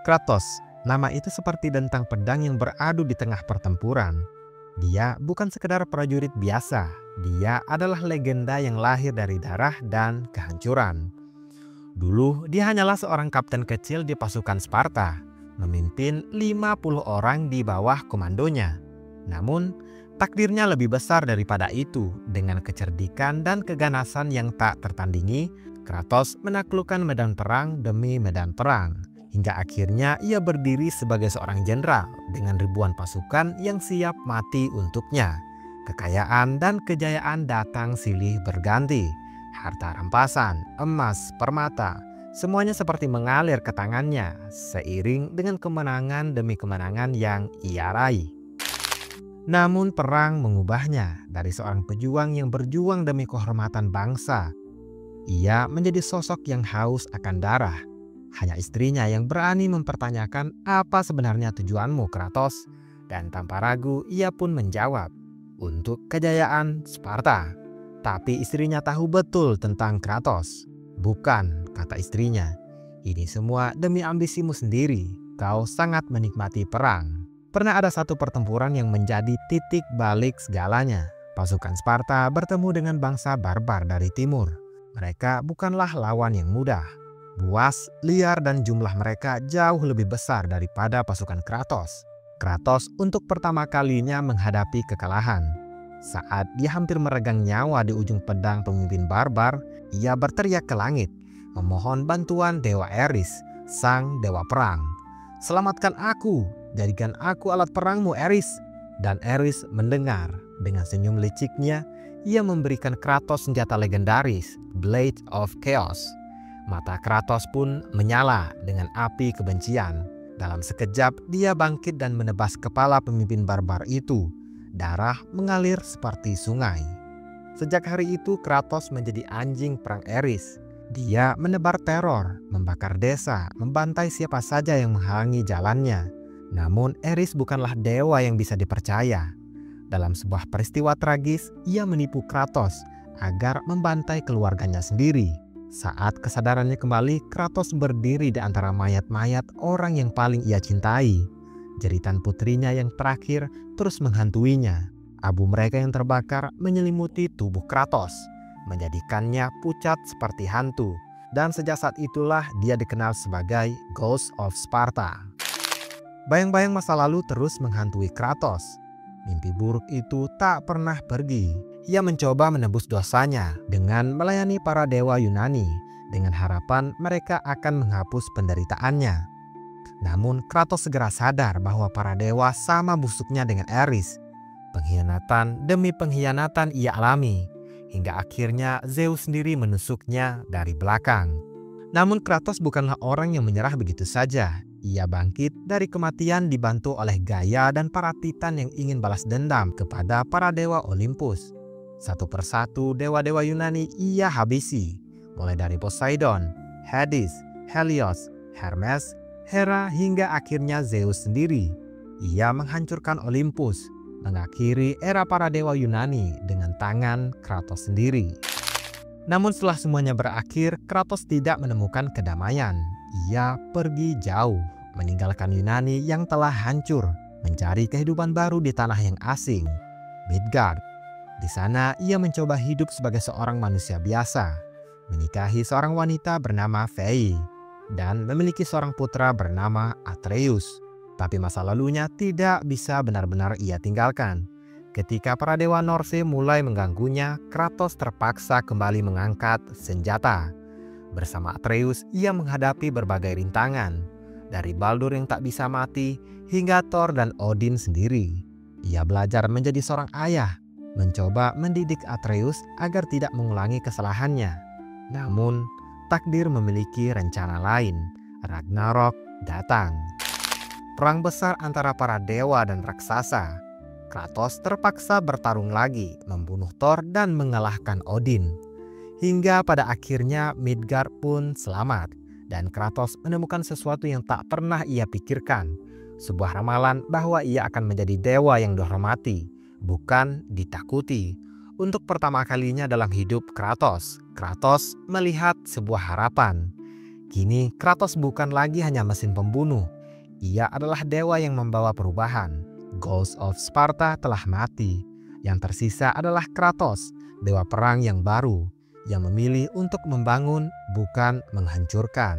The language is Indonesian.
Kratos, nama itu seperti dentang pedang yang beradu di tengah pertempuran. Dia bukan sekedar prajurit biasa, dia adalah legenda yang lahir dari darah dan kehancuran. Dulu dia hanyalah seorang kapten kecil di pasukan Sparta, memimpin 50 orang di bawah komandonya. Namun, takdirnya lebih besar daripada itu. Dengan kecerdikan dan keganasan yang tak tertandingi, Kratos menaklukkan medan perang demi medan perang. Hingga akhirnya ia berdiri sebagai seorang jenderal dengan ribuan pasukan yang siap mati untuknya. Kekayaan dan kejayaan datang silih berganti. Harta rampasan, emas, permata, semuanya seperti mengalir ke tangannya seiring dengan kemenangan demi kemenangan yang ia raih. Namun perang mengubahnya dari seorang pejuang yang berjuang demi kehormatan bangsa. Ia menjadi sosok yang haus akan darah. Hanya istrinya yang berani mempertanyakan apa sebenarnya tujuanmu, Kratos. Dan tanpa ragu ia pun menjawab, untuk kejayaan Sparta. Tapi istrinya tahu betul tentang Kratos. Bukan, kata istrinya. Ini semua demi ambisimu sendiri. Kau sangat menikmati perang. Pernah ada satu pertempuran yang menjadi titik balik segalanya. Pasukan Sparta bertemu dengan bangsa barbar dari timur. Mereka bukanlah lawan yang mudah. Buas, liar, dan jumlah mereka jauh lebih besar daripada pasukan Kratos. Kratos untuk pertama kalinya menghadapi kekalahan. Saat dia hampir meregang nyawa di ujung pedang pemimpin barbar, ia berteriak ke langit, memohon bantuan Dewa Ares, sang dewa perang. Selamatkan aku, jadikan aku alat perangmu, Ares. Dan Ares mendengar. Dengan senyum liciknya, ia memberikan Kratos senjata legendaris, Blade of Chaos. Mata Kratos pun menyala dengan api kebencian. Dalam sekejap, dia bangkit dan menebas kepala pemimpin barbar itu. Darah mengalir seperti sungai. Sejak hari itu Kratos menjadi anjing perang Ares. Dia menebar teror, membakar desa, membantai siapa saja yang menghalangi jalannya. Namun Ares bukanlah dewa yang bisa dipercaya. Dalam sebuah peristiwa tragis, ia menipu Kratos agar membantai keluarganya sendiri. Saat kesadarannya kembali, Kratos berdiri di antara mayat-mayat orang yang paling ia cintai. Jeritan putrinya yang terakhir terus menghantuinya. Abu mereka yang terbakar menyelimuti tubuh Kratos, menjadikannya pucat seperti hantu. Dan sejak saat itulah dia dikenal sebagai Ghost of Sparta. Bayang-bayang masa lalu terus menghantui Kratos. Mimpi buruk itu tak pernah pergi. Ia mencoba menebus dosanya dengan melayani para dewa Yunani, dengan harapan mereka akan menghapus penderitaannya. Namun Kratos segera sadar bahwa para dewa sama busuknya dengan Ares. Pengkhianatan demi pengkhianatan ia alami, hingga akhirnya Zeus sendiri menusuknya dari belakang. Namun Kratos bukanlah orang yang menyerah begitu saja. Ia bangkit dari kematian dibantu oleh Gaia dan para titan yang ingin balas dendam kepada para dewa Olympus. Satu persatu dewa-dewa Yunani ia habisi, mulai dari Poseidon, Hades, Helios, Hermes, Hera, hingga akhirnya Zeus sendiri. Ia menghancurkan Olympus, mengakhiri era para dewa Yunani dengan tangan Kratos sendiri. Namun setelah semuanya berakhir, Kratos tidak menemukan kedamaian. Ia pergi jauh, meninggalkan Yunani yang telah hancur, mencari kehidupan baru di tanah yang asing, Midgard. Di sana ia mencoba hidup sebagai seorang manusia biasa, menikahi seorang wanita bernama Fei, dan memiliki seorang putra bernama Atreus. Tapi masa lalunya tidak bisa benar-benar ia tinggalkan. Ketika para dewa Norse mulai mengganggunya, Kratos terpaksa kembali mengangkat senjata. Bersama Atreus, ia menghadapi berbagai rintangan. Dari Baldur yang tak bisa mati, hingga Thor dan Odin sendiri. Ia belajar menjadi seorang ayah, mencoba mendidik Atreus agar tidak mengulangi kesalahannya. Namun, takdir memiliki rencana lain. Ragnarok datang. Perang besar antara para dewa dan raksasa. Kratos terpaksa bertarung lagi, membunuh Thor dan mengalahkan Odin. Hingga pada akhirnya Midgard pun selamat. Dan Kratos menemukan sesuatu yang tak pernah ia pikirkan. Sebuah ramalan bahwa ia akan menjadi dewa yang dihormati, bukan ditakuti. Untuk pertama kalinya dalam hidup Kratos melihat sebuah harapan. Kini Kratos bukan lagi hanya mesin pembunuh. Ia adalah dewa yang membawa perubahan. Ghost of Sparta telah mati. Yang tersisa adalah Kratos, dewa perang yang baru, yang memilih untuk membangun bukan menghancurkan.